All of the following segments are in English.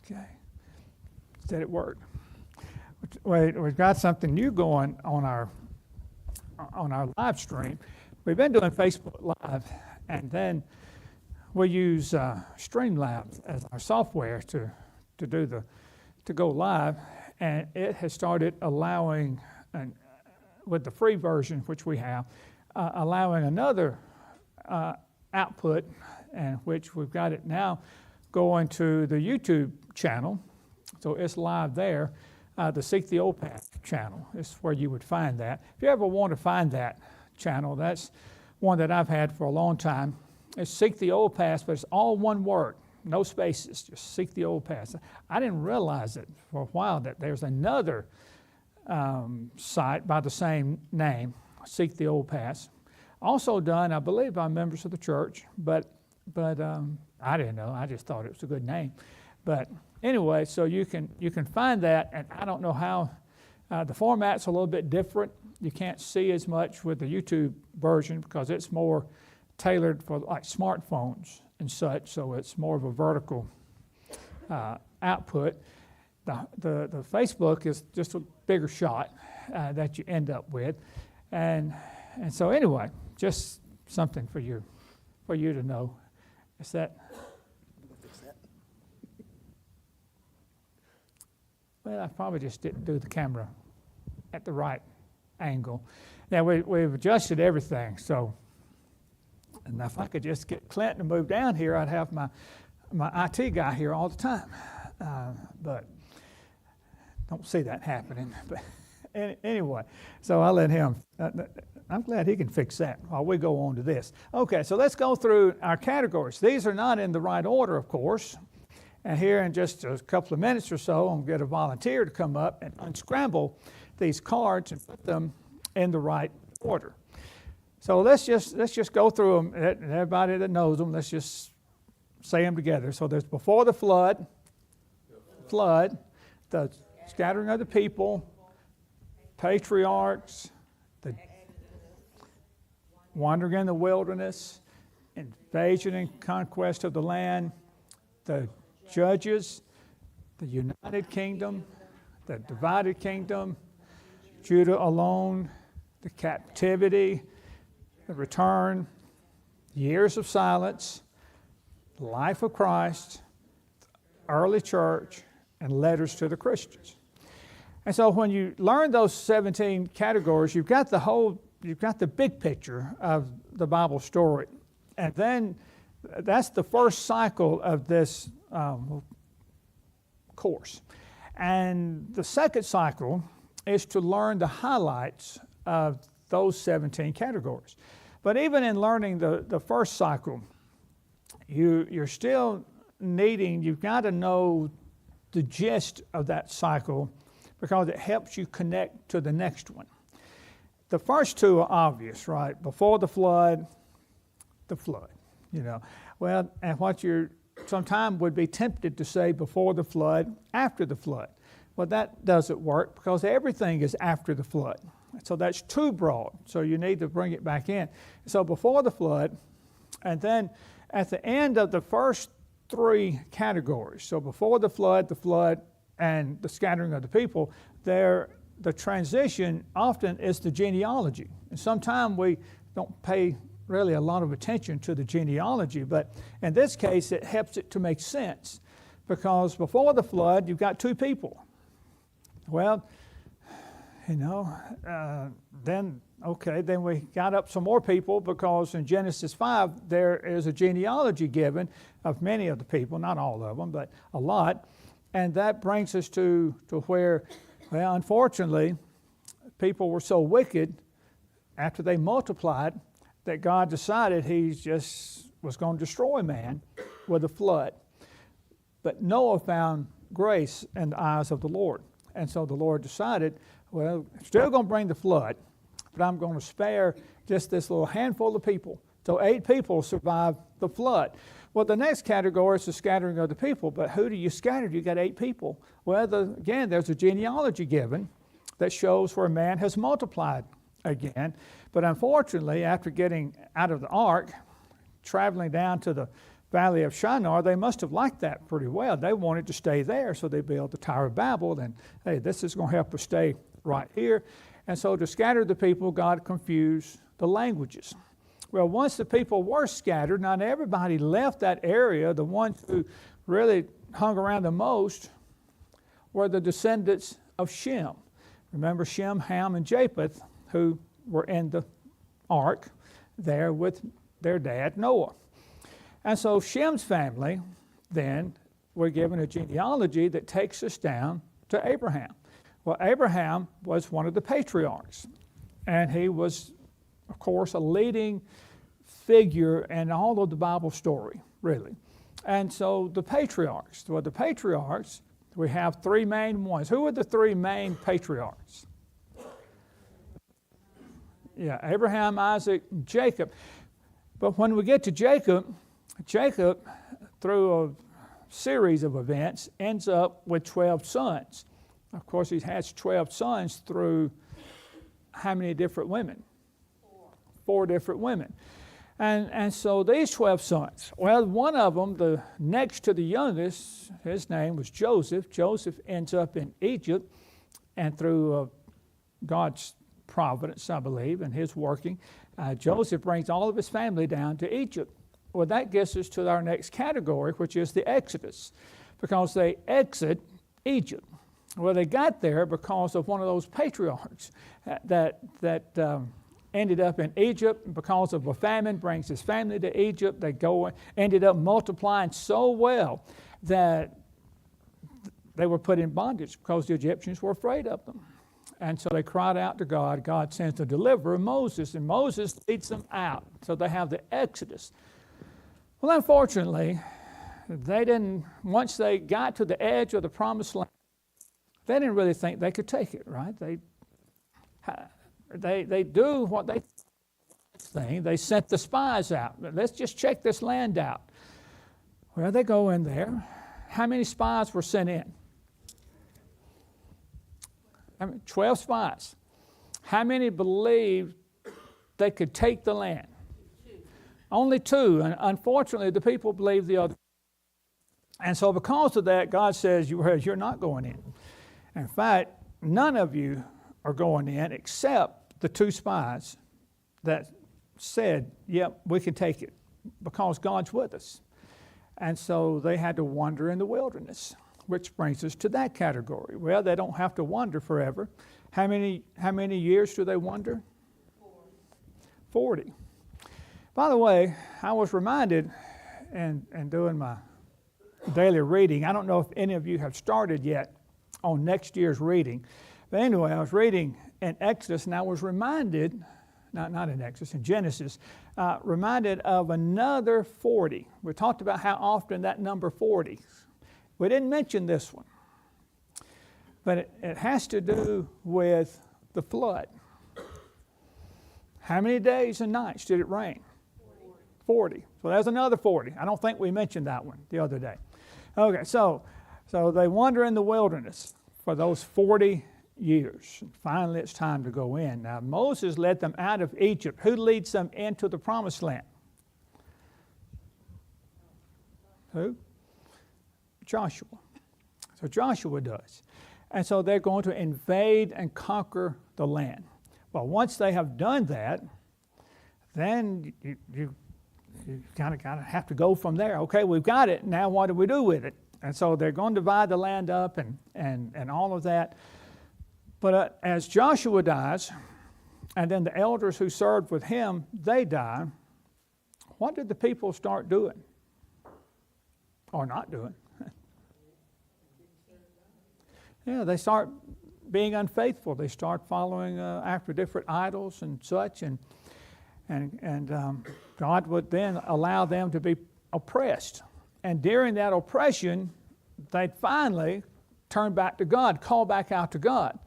Okay. Did it work? We've got something new going on our live stream. We've been doing Facebook Live, and then we use Streamlabs as our software to go live, and it has started allowing, with the free version which we have, allowing another output, and which we've got it now going to the YouTube channel. So it's live there. The Seek the Old Path channel is where you would find that. If you ever want to find that channel, that's one that I've had for a long time. It's Seek the Old Path, but it's all one word, no spaces, just Seek the Old Path. I didn't realize it for a while that there's another site by the same name, Seek the Old Path. Also done, I believe, by members of the church, but I didn't know. I just thought it was a good name. But anyway, so you can find that, and I don't know how the format's a little bit different. You can't see as much with the YouTube version because it's more tailored for like smartphones and such. So it's more of a vertical output. The Facebook is just a bigger shot that you end up with, and so anyway, just something for you to know. Is that? Well, I probably just didn't do the camera at the right angle. Now, we've adjusted everything, so, and if I could just get Clinton to move down here, I'd have my IT guy here all the time. But don't see that happening. But anyway, so I'll let him, I'm glad he can fix that while we go on to this. Okay, so let's go through our categories. These are not in the right order, of course. And here in just a couple of minutes or so, I'm going to get a volunteer to come up and unscramble these cards and put them in the right order. So let's just go through them. And everybody that knows them, let's just say them together. So there's before the flood, the scattering of the people, patriarchs, the wandering in the wilderness, invasion and conquest of the land, the judges, the united kingdom, the divided kingdom, Judah alone, the captivity, the return, years of silence, the life of Christ, early church, and letters to the Christians. And so when you learn those 17 categories, you've got the big picture of the Bible story. And then that's the first cycle of this course. And the second cycle is to learn the highlights of those 17 categories. But even in learning the first cycle, you're still you've got to know the gist of that cycle because it helps you connect to the next one. The first two are obvious, right? Before the flood, Well, and what you're sometimes would be tempted to say before the flood, after the flood. Well, that doesn't work because everything is after the flood. So that's too broad. So you need to bring it back in. So before the flood, and then at the end of the first three categories, so before the flood, and the scattering of the people, the transition often is the genealogy. And sometimes we don't pay really a lot of attention to the genealogy, but in this case it helps it to make sense because before the flood you've got two people. Well, then we got up some more people because in Genesis 5 there is a genealogy given of many of the people, not all of them, but a lot, and that brings us to where, well, unfortunately, people were so wicked after they multiplied that God decided he just was going to destroy man with a flood. But Noah found grace in the eyes of the Lord. And so the Lord decided, well, I'm still going to bring the flood, but I'm going to spare just this little handful of people. So 8 people survived the flood. Well, the next category is the scattering of the people. But who do you scatter? You got 8 people. Well, again, there's a genealogy given that shows where man has multiplied again. But unfortunately, after getting out of the ark, traveling down to the Valley of Shinar, they must have liked that pretty well. They wanted to stay there, so they built the Tower of Babel. And, hey, this is going to help us stay right here. And so to scatter the people, God confused the languages. Well, once the people were scattered, not everybody left that area. The ones who really hung around the most were the descendants of Shem. Remember Shem, Ham, and Japheth, who were in the ark there with their dad Noah. And so Shem's family then were given a genealogy that takes us down to Abraham. Well, Abraham was one of the patriarchs, and he was, of course, a leading figure in all of the Bible story, really. And so the patriarchs, we have three main ones. Who are the three main patriarchs? Yeah, Abraham, Isaac, and Jacob. But when we get to Jacob, through a series of events, ends up with 12 sons. Of course, he has 12 sons through how many different women? Four different women. And so these 12 sons, well, one of them, the next to the youngest, his name was Joseph. Joseph ends up in Egypt, and through God's providence, I believe, and his working, Joseph brings all of his family down to Egypt. Well, that gets us to our next category, which is the Exodus, because they exit Egypt. Well, they got there because of one of those patriarchs that ended up in Egypt because of a famine, brings his family to Egypt. They ended up multiplying so well that they were put in bondage because the Egyptians were afraid of them. And so they cried out to God. God sends the deliverer, Moses, and Moses leads them out. So they have the Exodus. Well, unfortunately, once they got to the edge of the promised land, they didn't really think they could take it, right? They do what they think. They sent the spies out. Let's just check this land out. Well, they go in there. How many spies were sent in? 12 spies. How many believed they could take the land? Only 2. And unfortunately, the people believed the other. And so because of that, God says, you're not going in. In fact, none of you are going in except the 2 spies that said, yep, we can take it because God's with us. And so they had to wander in the wilderness, which brings us to that category. Well, they don't have to wander forever. How many years do they wander? 40. By the way, I was reminded in doing my daily reading, I don't know if any of you have started yet on next year's reading. But anyway, I was reading in Exodus, and I was reminded, not in Exodus, in Genesis, reminded of another 40. We talked about how often that number 40. We didn't mention this one, but it has to do with the flood. How many days and nights did it rain? 40. So there's another 40. I don't think we mentioned that one the other day. Okay, so they wander in the wilderness for those 40 years. And finally, it's time to go in. Now, Moses led them out of Egypt. Who leads them into the promised land? Who? Joshua. So Joshua does. And so they're going to invade and conquer the land. Well, once they have done that, then you kind of have to go from there. Okay, we've got it. Now what do we do with it? And so they're going to divide the land up and all of that. But as Joshua dies, and then the elders who served with him, they die, what did the people start doing? Or not doing? Yeah, they start being unfaithful. They start following after different idols and such, and God would then allow them to be oppressed. And during that oppression, they'd finally turn back to God, call back out to God.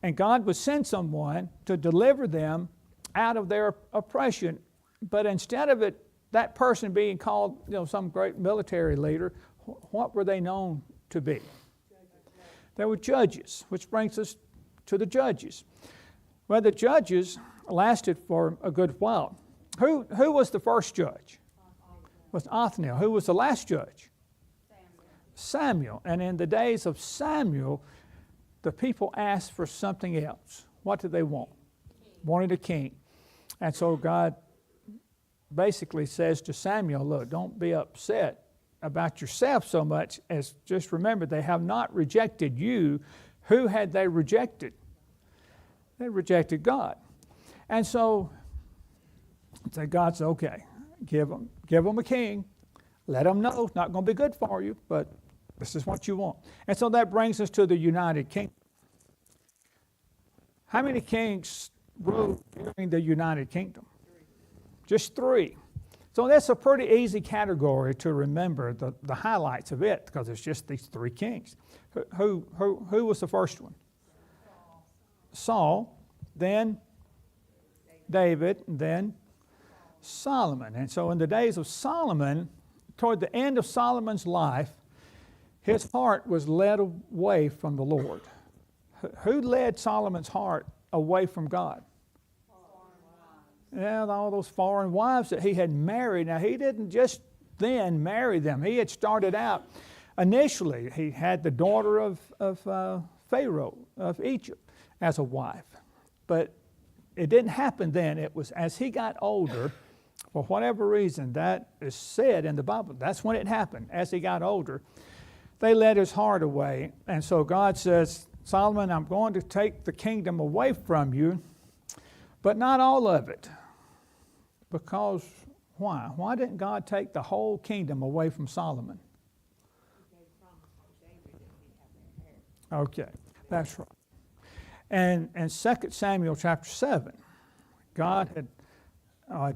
And God would send someone to deliver them out of their oppression. But instead of that person being called, some great military leader, what were they known to be? They were judges, which brings us to the judges. Well, the judges lasted for a good while. Who was the first judge? Was Othniel. Who was the last judge? Samuel. And in the days of Samuel, the people asked for something else. What did they want? Wanted a king. And so God basically says to Samuel, look, don't be upset about yourself so much as just remember they have not rejected you. Who had they rejected? They rejected God. And so God said, okay, give them a king. Let them know it's not going to be good for you, but this is what you want. And so that brings us to the United Kingdom. How many kings ruled during the United Kingdom? Just 3. So that's a pretty easy category to remember the highlights of it because it's just these 3 kings. Who was the first one? Saul, then David, and then Solomon. And so in the days of Solomon, toward the end of Solomon's life, his heart was led away from the Lord. Who led Solomon's heart away from God? Yeah, all those foreign wives that he had married. Now, he didn't just then marry them. He had started out initially. He had the daughter of Pharaoh of Egypt as a wife. But it didn't happen then. It was as he got older, for whatever reason, that is said in the Bible. That's when it happened. As he got older, they led his heart away. And so God says, Solomon, I'm going to take the kingdom away from you, but not all of it. Because why? Why didn't God take the whole kingdom away from Solomon? Okay, that's right. And in 2 Samuel chapter 7,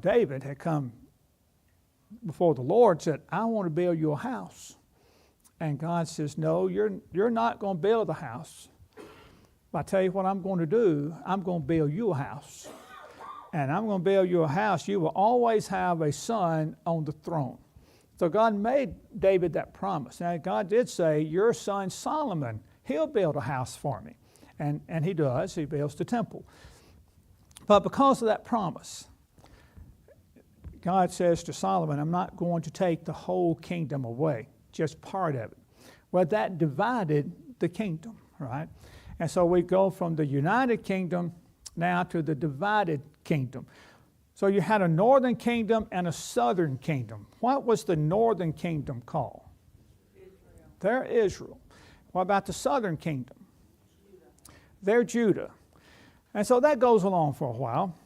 David had come before the Lord and said, I want to build you a house. And God says, no, you're not going to build a house. I tell you what I'm going to do. I'm going to build you a house. And I'm going to build you a house. You will always have a son on the throne. So God made David that promise. Now, God did say, your son Solomon, he'll build a house for me. And he does. He builds the temple. But because of that promise, God says to Solomon, I'm not going to take the whole kingdom away, just part of it. Well, that divided the kingdom, right? And so we go from the United Kingdom now to the divided kingdom. So you had a northern kingdom and a southern kingdom. What was the northern kingdom called? Israel. They're Israel. What about the southern kingdom? Judah. They're Judah. And so that goes along for a while.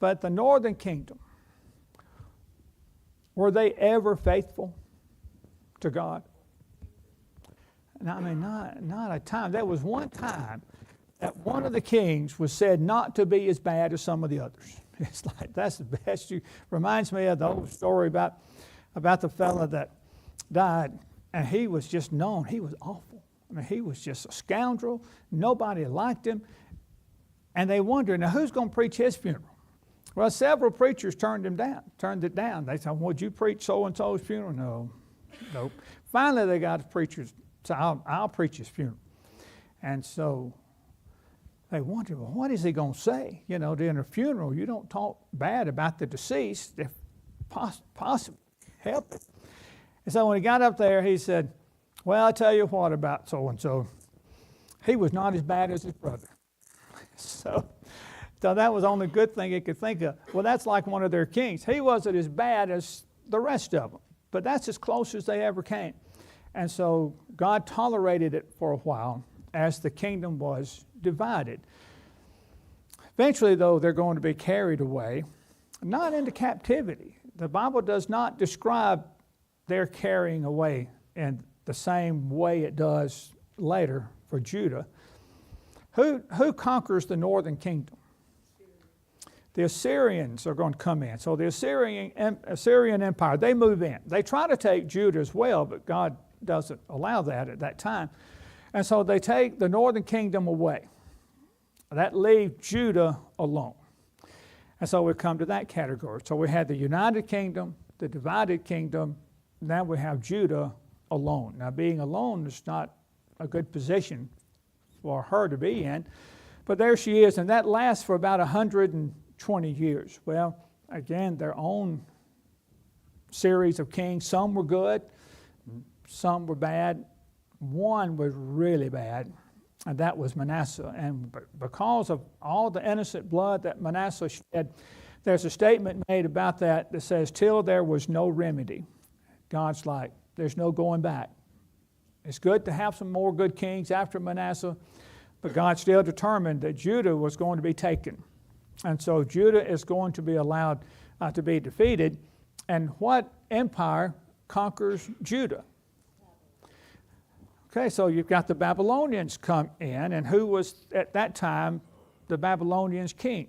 But the northern kingdom, were they ever faithful to God? No, I mean, not a time. There was one time that one of the kings was said not to be as bad as some of the others. It's like, that's the best. Reminds me of the old story about the fella that died, and he was just known. He was awful. I mean, he was just a scoundrel. Nobody liked him. And they wondered, now who's going to preach his funeral? Well, several preachers turned it down. They said, would you preach so-and-so's funeral? No, nope. Finally, they got a preacher, so I'll preach his funeral. And so they wondered, well, what is he going to say? You know, during a funeral, you don't talk bad about the deceased if possible. Help it. And so when he got up there, he said, well, I'll tell you what about so-and-so. He was not as bad as his brother. So that was the only good thing he could think of. Well, that's like one of their kings. He wasn't as bad as the rest of them, but that's as close as they ever came. And so God tolerated it for a while as the kingdom was divided. Eventually, though, they're going to be carried away, not into captivity. The Bible does not describe their carrying away in the same way it does later for Judah. Who conquers the northern kingdom? The Assyrians are going to come in. So the Assyrian Empire, they move in. They try to take Judah as well, but God doesn't allow that at that time. And so they take the northern kingdom away. That leaves Judah alone. And so we come to that category. So we had the United Kingdom, the divided kingdom. Now we have Judah alone. Now being alone is not a good position for her to be in. But there she is, and that lasts for about 120 years. Well, again, their own series of kings. Some were good, some were bad. One was really bad, and that was Manasseh. And because of all the innocent blood that Manasseh shed, there's a statement made about that that says, till there was no remedy. God's like, there's no going back. It's good to have some more good kings after Manasseh, but God still determined that Judah was going to be taken. And so Judah is going to be allowed to be defeated. And what empire conquers Judah? Okay, so you've got the Babylonians come in, and who was at that time the Babylonians' king?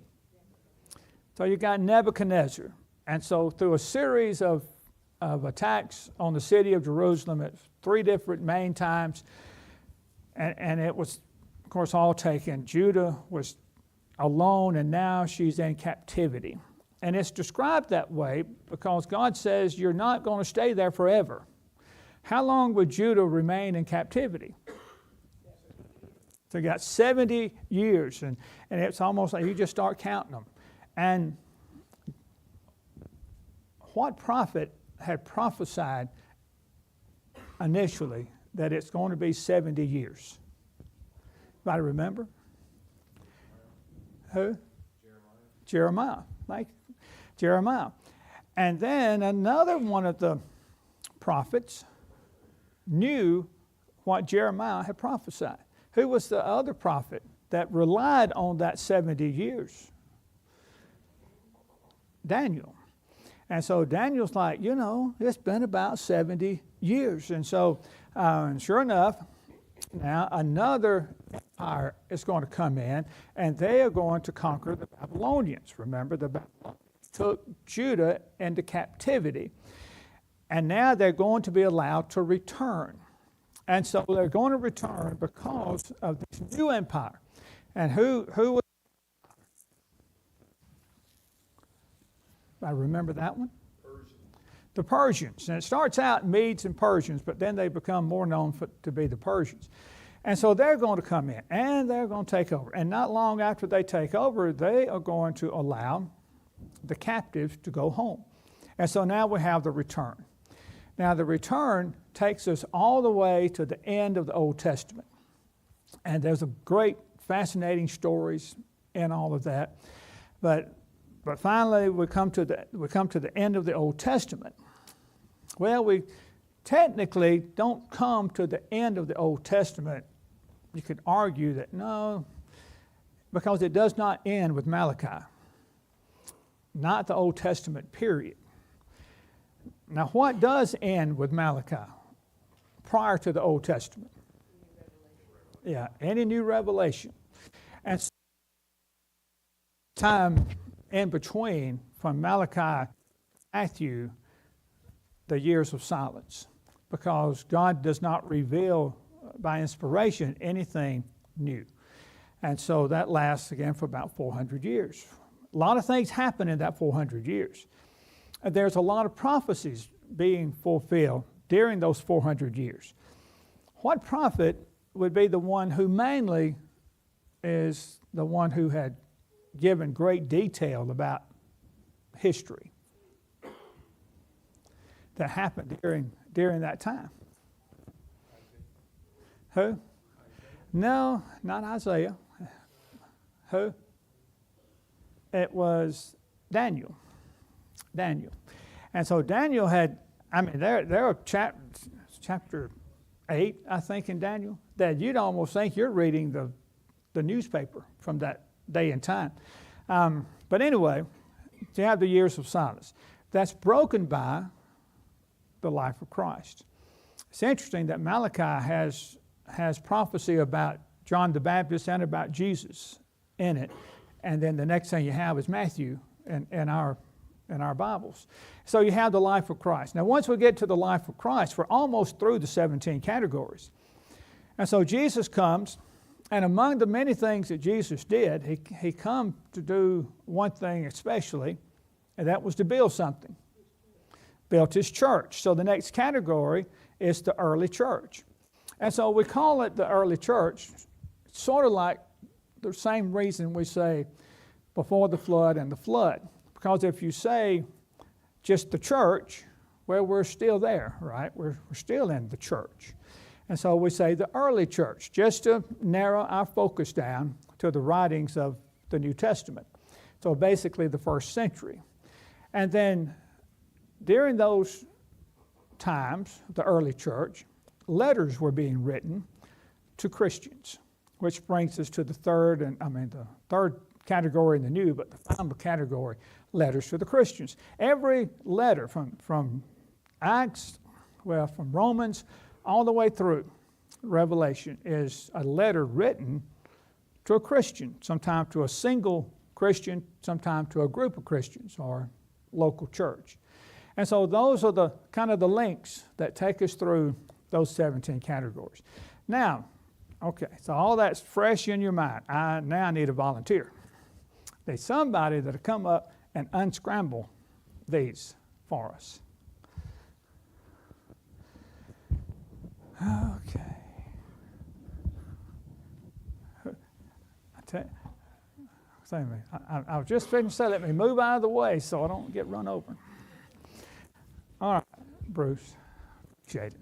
So you got Nebuchadnezzar. And so through a series of attacks on the city of Jerusalem at 3 different main times, and it was, of course, all taken. Judah was alone, and now she's in captivity. And it's described that way because God says you're not going to stay there forever. How long would Judah remain in captivity? So you got 70 years, and it's almost like you just start counting them. And what prophet had prophesied initially that it's going to be 70 years? Anybody remember? Who? Jeremiah. Like Jeremiah. And then another one of the prophets knew what Jeremiah had prophesied. Who was the other prophet that relied on that 70 years? Daniel. And so Daniel's like, it's been about 70 years. And so, sure enough, now another empire is going to come in, and they are going to conquer the Babylonians. Remember, the Babylonians took Judah into captivity. And now they're going to be allowed to return. And so they're going to return because of this new empire. And who was? I remember that one? The Persians. And it starts out Medes and Persians, but then they become more known to be the Persians. And so they're going to come in, and they're going to take over. And not long after they take over, they are going to allow the captives to go home. And so now we have the return. Now, the return takes us all the way to the end of the Old Testament. And there's a great, fascinating stories in all of that. But finally, we come to the end of the Old Testament. Well, we technically don't come to the end of the Old Testament. You could argue that no, because it does not end with Malachi. Not the Old Testament period. Now, what does end with Malachi prior to the Old Testament? Yeah, any new revelation. And so time in between from Malachi to Matthew, the years of silence, because God does not reveal by inspiration anything new. And so that lasts again for about 400 years. A lot of things happen in that 400 years. And there's a lot of prophecies being fulfilled during those 400 years. What prophet would be the one who mainly is the one who had given great detail about history that happened during that time? Who? No, not Isaiah. Who? It was Daniel. And so Daniel had, there are chapter 8, I think, in Daniel, that you'd almost think you're reading the newspaper from that day and time. But anyway, you have the years of silence. That's broken by the life of Christ. It's interesting that Malachi has prophecy about John the Baptist and about Jesus in it. And then the next thing you have is Matthew in our Bibles. So you have the life of Christ. Now, once we get to the life of Christ, we're almost through the 17 categories. And so Jesus comes, and among the many things that Jesus did, he come to do one thing especially, and that was to build something. Built his church. So the next category is the early church. And so we call it the early church, sort of like the same reason we say before the flood and the flood. Because if you say just the church, well, we're still there, right? We're still in the church. And so we say the early church, just to narrow our focus down to the writings of the New Testament. So basically the first century. And then during those times, the early church, letters were being written to Christians, which brings us to the third category in the new, but the final category, letters to the Christians. Every letter from Acts, from Romans, all the way through Revelation is a letter written to a Christian, sometimes to a single Christian, sometimes to a group of Christians or local church. And so those are the kind of the links that take us through those 17 categories. Now, okay, so all that's fresh in your mind. Now I need a volunteer. There's somebody that'll come up and unscramble these for us. Okay. I was just fixing to say, let me move out of the way so I don't get run over. All right, Bruce, appreciate it.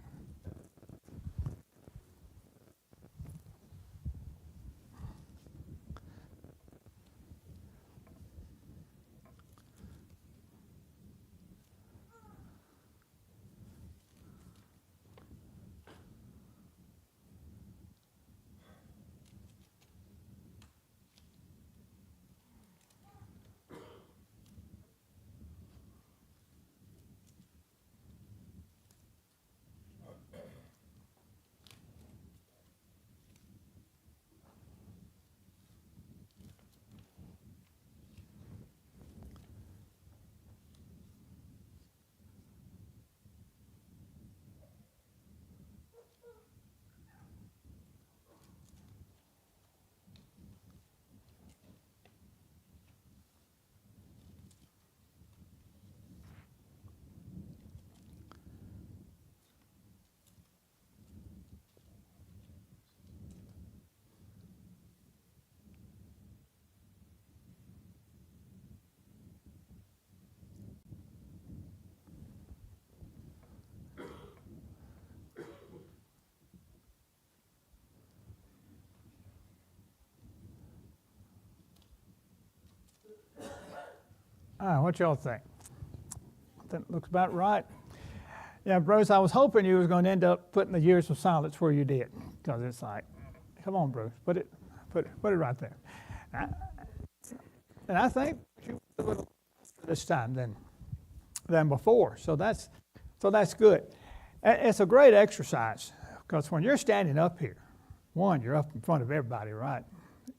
What y'all think? That looks about right. Yeah, Bruce, I was hoping you was going to end up putting the years of silence where you did, because it's like, come on, Bruce, put it right there. And I think you did a little this time than before, so that's good. It's a great exercise, because when you're standing up here, one, you're up in front of everybody, right?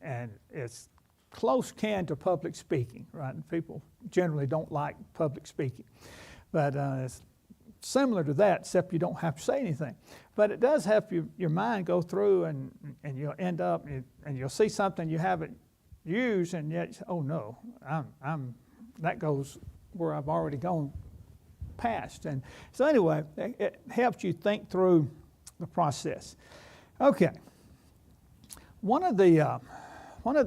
And it's close kin to public speaking, right? And people generally don't like public speaking. But it's similar to that, except you don't have to say anything. But it does help your mind go through, and you'll end up, and you'll see something you haven't used, and yet, oh no, that goes where I've already gone past. And so anyway, it helps you think through the process. Okay. One of the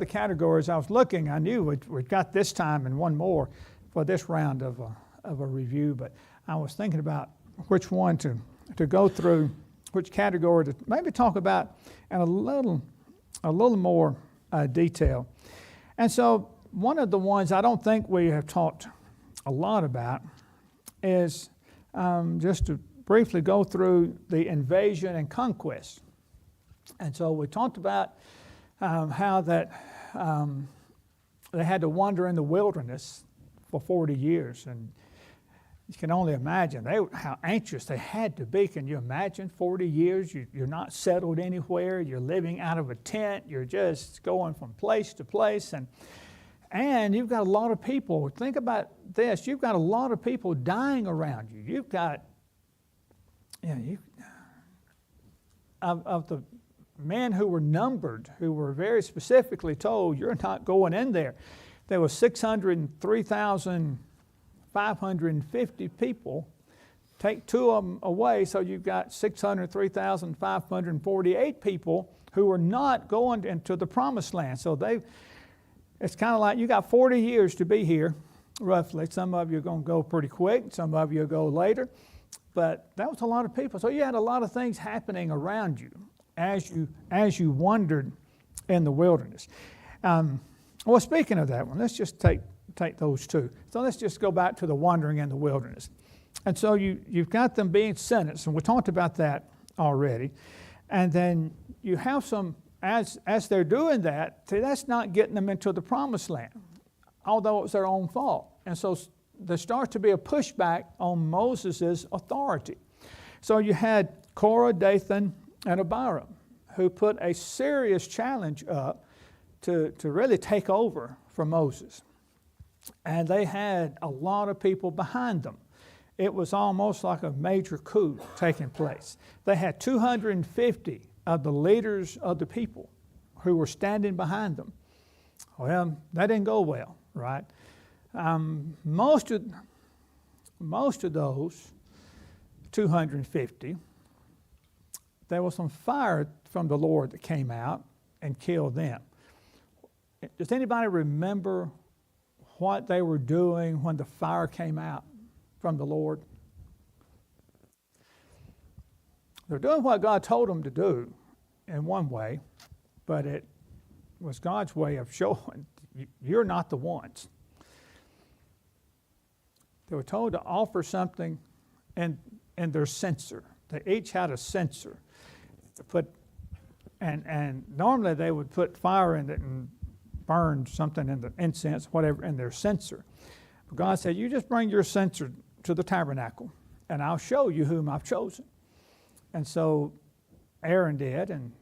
categories I was looking, I knew we'd got this time and one more for this round of a review, but I was thinking about which one to go through, which category to maybe talk about in a little more detail. And so one of the ones I don't think we have talked a lot about is just to briefly go through the invasion and conquest. And so we talked about how that they had to wander in the wilderness for 40 years. And you can only imagine how anxious they had to be. Can you imagine 40 years? You're not settled anywhere. You're living out of a tent. You're just going from place to place. And you've got a lot of people. Think about this. You've got a lot of people dying around you. You've got, of the men who were numbered, who were very specifically told, you're not going in there. There were 603,550 people. Take two of them away, so you've got 603,548 people who were not going into the promised land. So it's kind of like you got 40 years to be here, roughly. Some of you are going to go pretty quick. Some of you will go later. but that was a lot of people. So you had a lot of things happening around you as you wandered in the wilderness. Well, speaking of that one, let's just take those two. So let's just go back to the wandering in the wilderness. And so you've got them being sentenced, and we talked about that already. And then you have some, as they're doing that, see, that's not getting them into the promised land, although it was their own fault. And so there starts to be a pushback on Moses' authority. So you had Korah, Dathan, and Abiram, who put a serious challenge up to really take over for Moses. And they had a lot of people behind them. It was almost like a major coup taking place. They had 250 of the leaders of the people who were standing behind them. Well, that didn't go well, right? Most of those 250, there was some fire from the Lord that came out and killed them. Does anybody remember what they were doing when the fire came out from the Lord? They're doing what God told them to do in one way, but it was God's way of showing you're not the ones. They were told to offer something in their censer. They each had a censer to put, and normally they would put fire in it and burn something in the incense, whatever, in their censer. But God said, you just bring your censer to the tabernacle, and I'll show you whom I've chosen. And so Aaron did, and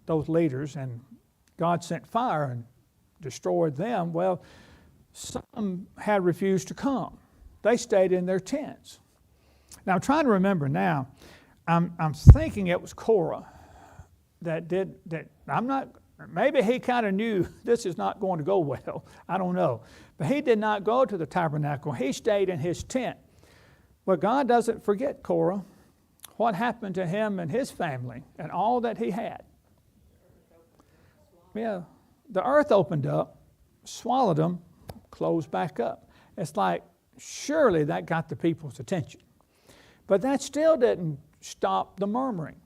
those leaders, and God sent fire and destroyed them. Well, some had refused to come. They stayed in their tents. Now, I'm trying to remember now. I'm thinking it was Korah that did that. I'm not. Maybe he kind of knew this is not going to go well. I don't know. But he did not go to the tabernacle. He stayed in his tent. Well, God doesn't forget Korah. What happened to him and his family and all that he had? Yeah, the earth opened up, swallowed them, closed back up. It's like, surely that got the people's attention. But that still didn't stop the murmuring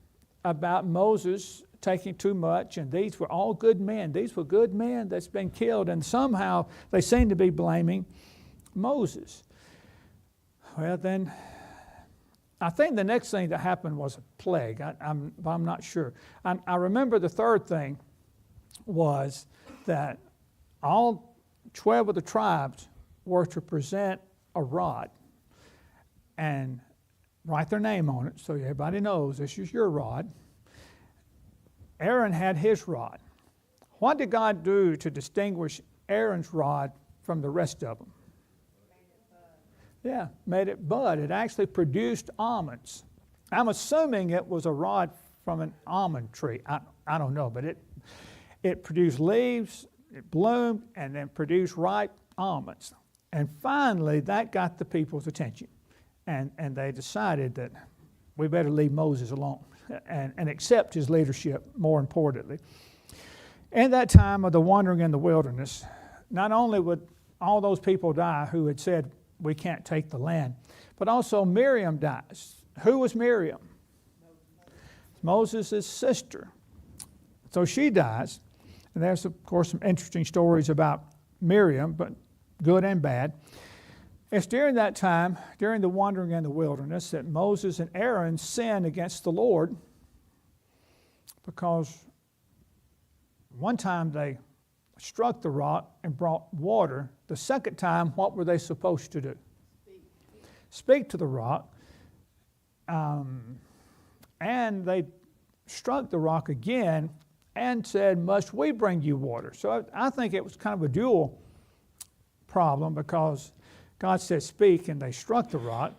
about Moses taking too much, and these were all good men. These were good men that's been killed, and somehow they seem to be blaming Moses. Well, then, I think the next thing that happened was a plague. I'm not sure. I remember the third thing was that all 12 of the tribes were to present a rod and write their name on it so everybody knows this is your rod. Aaron had his rod. What did God do to distinguish Aaron's rod from the rest of them? Yeah, made it bud. It actually produced almonds. I'm assuming it was a rod from an almond tree. I don't know, but it produced leaves, it bloomed, and then produced ripe almonds. And finally, that got the people's attention. And they decided that we better leave Moses alone and accept his leadership, more importantly. In that time of the wandering in the wilderness, not only would all those people die who had said, we can't take the land, but also Miriam dies. Who was Miriam? Moses' sister. So she dies. And there's, of course, some interesting stories about Miriam, but good and bad. It's during that time, during the wandering in the wilderness, that Moses and Aaron sinned against the Lord because one time they struck the rock and brought water. The second time, what were they supposed to do? Speak to the rock. And they struck the rock again and said, must we bring you water? So I think it was kind of a dual problem because God said, speak, and they struck the rock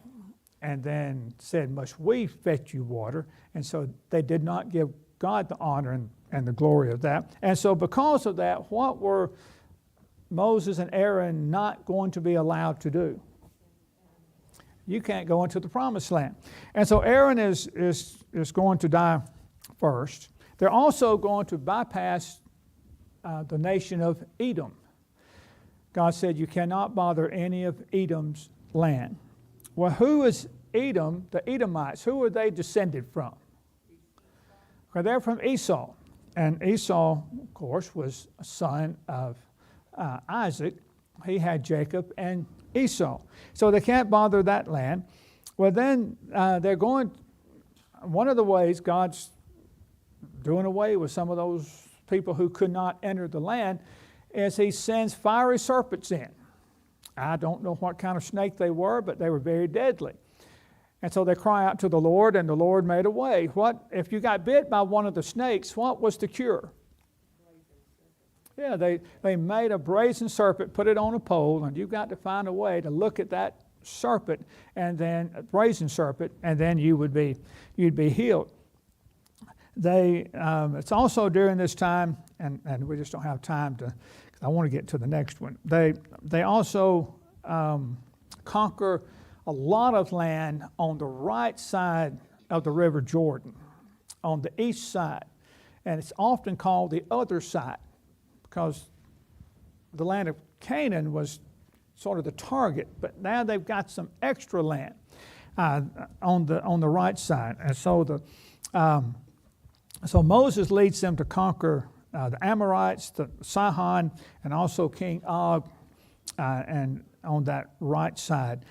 and then said, must we fetch you water? And so they did not give God the honor and the glory of that. And so because of that, what were Moses and Aaron not going to be allowed to do? You can't go into the promised land. And so Aaron is going to die first. They're also going to bypass the nation of Edom. God said, you cannot bother any of Edom's land. Well, who is Edom, the Edomites, who were they descended from? Well, they're from Esau. And Esau, of course, was a son of Isaac. He had Jacob and Esau. So they can't bother that land. Well, then they're going, one of the ways God's doing away with some of those people who could not enter the land is he sends fiery serpents in. I don't know what kind of snake they were, but they were very deadly. And so they cry out to the Lord, and the Lord made a way. What if you got bit by one of the snakes, what was the cure? Yeah, they made a brazen serpent, put it on a pole, and you've got to find a way to look at that serpent, and then a brazen serpent, and then you'd be healed. It's also during this time, and we just don't have time to, because I want to get to the next one. They also conquer a lot of land on the right side of the River Jordan, on the east side, and it's often called the other side, because the land of Canaan was sort of the target, but now they've got some extra land on the right side, and so so Moses leads them to conquer the Amorites, the Sihon, and also King Og, and on that right side.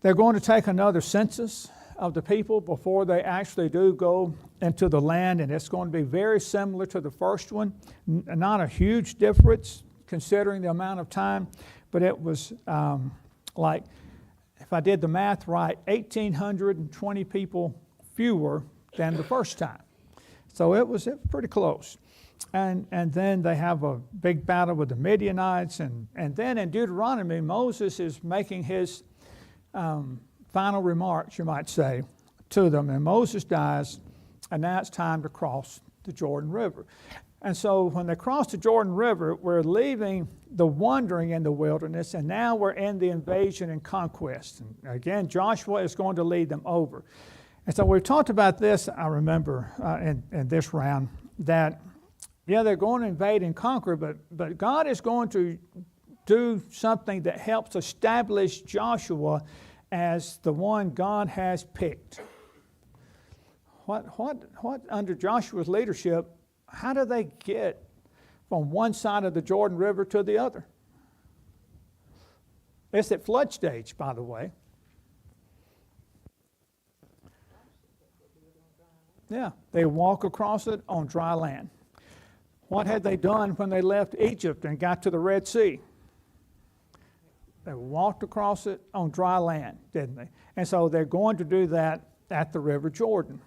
They're going to take another census of the people before they actually do go into the land, and it's going to be very similar to the first one. Not a huge difference considering the amount of time, but it was like, if I did the math right, 1,820 people fewer than the first time. So it was pretty close. And then they have a big battle with the Midianites, and then in Deuteronomy, Moses is making his final remarks, you might say, to them. And Moses dies, and now it's time to cross the Jordan River. And so when they cross the Jordan River, we're leaving the wandering in the wilderness, and now we're in the invasion and conquest. And again, Joshua is going to lead them over. And so we've talked about this, I remember, in this round, that, yeah, they're going to invade and conquer, but God is going to do something that helps establish Joshua as the one God has picked. What under Joshua's leadership, how do they get from one side of the Jordan River to the other? It's at flood stage, by the way. Yeah, they walk across it on dry land. What had they done when they left Egypt and got to the Red Sea? They walked across it on dry land, didn't they? And so they're going to do that at the River Jordan.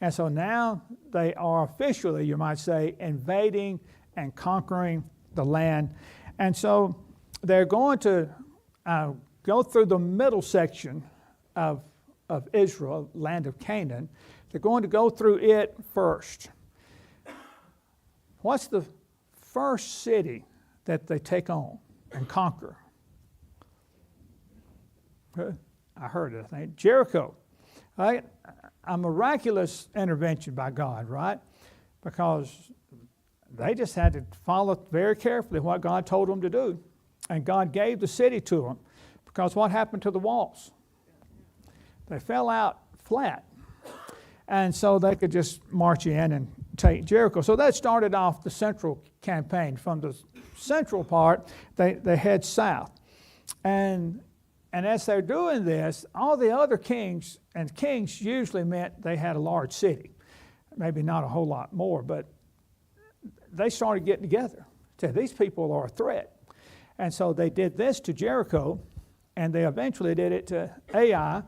And so now they are officially, you might say, invading and conquering the land. And so they're going to go through the middle section of Israel, land of Canaan. They're going to go through it first. What's the first city that they take on and conquer? I heard it, I think. Jericho. Right? A miraculous intervention by God, right? Because they just had to follow very carefully what God told them to do. And God gave the city to them. Because what happened to the walls? They fell out flat. And so they could just march in and take Jericho. So that started off the central campaign. From the central part, they head south. And as they're doing this, all the other kings, and kings usually meant they had a large city. Maybe not a whole lot more, but they started getting together. Said, these people are a threat. And so they did this to Jericho, and they eventually did it to Ai,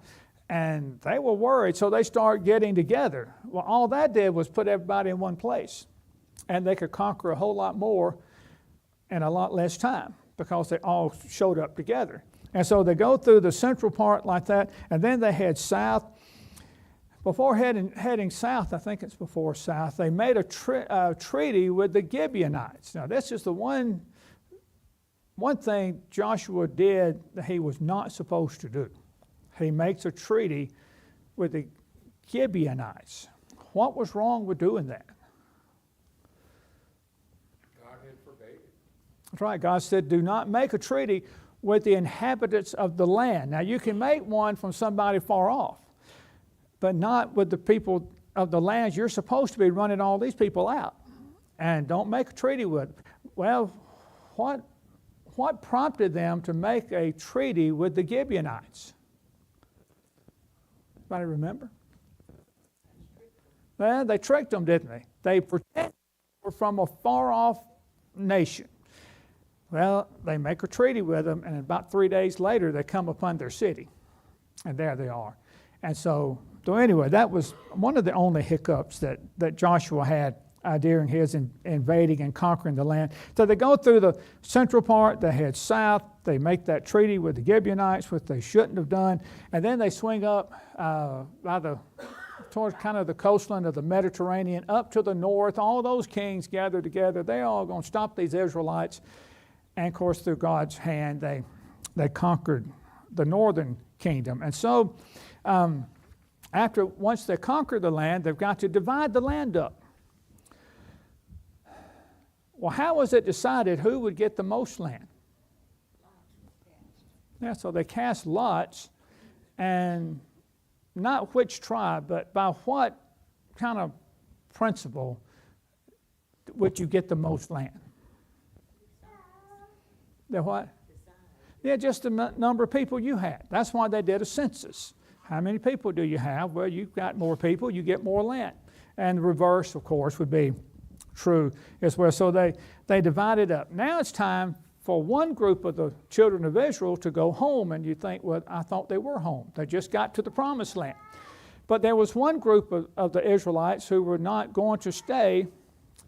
and they were worried, so they started getting together. Well, all that did was put everybody in one place, and they could conquer a whole lot more in a lot less time because they all showed up together. And so they go through the central part like that, and then they head south. Before heading south, I think it's before south, they made a treaty with the Gibeonites. Now, this is the one thing Joshua did that he was not supposed to do. He makes a treaty with the Gibeonites. What was wrong with doing that? God had forbade it. That's right. God said, do not make a treaty with the inhabitants of the land. Now, you can make one from somebody far off, but not with the people of the lands. You're supposed to be running all these people out, and don't make a treaty with them. Well, what prompted them to make a treaty with the Gibeonites? Anybody remember? Well, they tricked them, didn't they? They pretended they were from a far-off nation. Well, they make a treaty with them, and about 3 days later, they come upon their city, and there they are. And so anyway, that was one of the only hiccups that Joshua had during his invading and conquering the land. So they go through the central part, they head south, they make that treaty with the Gibeonites, which they shouldn't have done, and then they swing up towards kind of the coastline of the Mediterranean, up to the north. All those kings gather together. They're all going to stop these Israelites. And of course, through God's hand, they conquered the northern kingdom. And so once they conquer the land, they've got to divide the land up. Well, how was it decided who would get the most land? Yeah, so they cast lots, and not which tribe, but by what kind of principle would you get the most land? The what? Yeah, just the number of people you had. That's why they did a census. How many people do you have? Well, you've got more people, you get more land. And the reverse, of course, would be true as well. So they divided up. Now it's time for one group of the children of Israel to go home, and you think, well, I thought they were home. They just got to the promised land. But there was one group of the Israelites who were not going to stay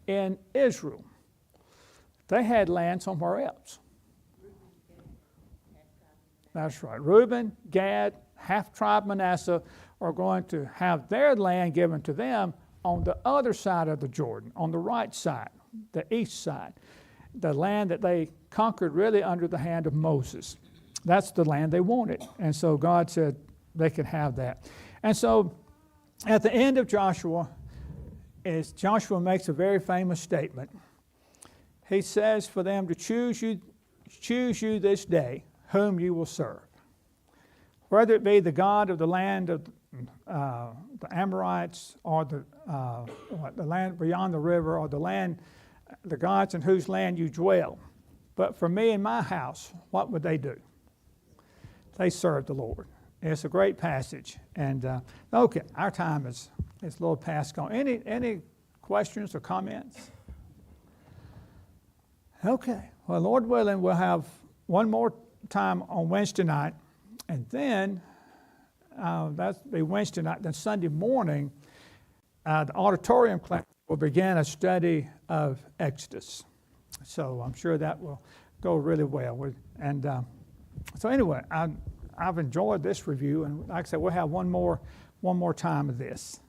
in Israel. They had land somewhere else. That's right. Reuben, Gad, half-tribe Manasseh are going to have their land given to them on the other side of the Jordan, on the right side, the east side, the land that they conquered really under the hand of Moses. That's the land they wanted. And so God said they could have that. And so at the end of Joshua Joshua makes a very famous statement. He says for them to choose you this day whom you will serve, whether it be the God of the land of the Amorites, or the land beyond the river, or the gods in whose land you dwell. But for me and my house, what would they do? They serve the Lord. It's a great passage. And okay, our time is a little past gone. Any questions or comments? Okay. Well, Lord willing, we'll have one more time on Wednesday night, and then that'll be Wednesday night. Then Sunday morning, the auditorium class will begin a study of Exodus. So I'm sure that will go really well. So anyway, I've enjoyed this review, and like I said, we'll have one more time of this.